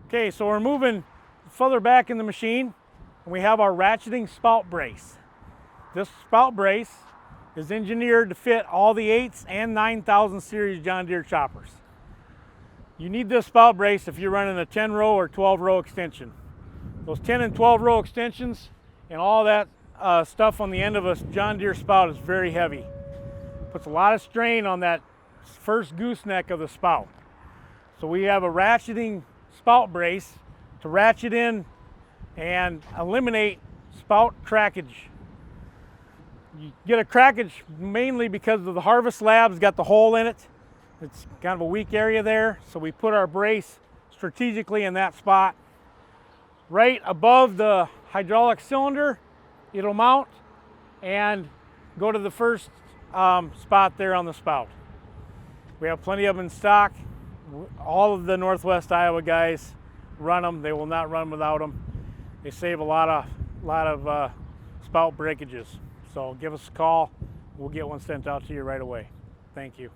Okay, so we're moving further back in the machine, and we have our ratcheting spout brace. This spout brace is engineered to fit all the 8s and 9000 series John Deere choppers. You need this spout brace if you're running a 10 row or 12 row extension. Those 10 and 12 row extensions and all that stuff on the end of a John Deere spout is very heavy. Puts a lot of strain on that first gooseneck of the spout. So we have a ratcheting spout brace to ratchet in and eliminate spout crackage. You get a crackage mainly because of the harvest lab's got the hole in it. It's kind of a weak area there, so we put our brace strategically in that spot. Right above the hydraulic cylinder, it'll mount and go to the first spot there on the spout. We have plenty of them in stock. All of the Northwest Iowa guys run them. They will not run without them. They save a lot of spout breakages. So give us a call. We'll get one sent out to you right away. Thank you.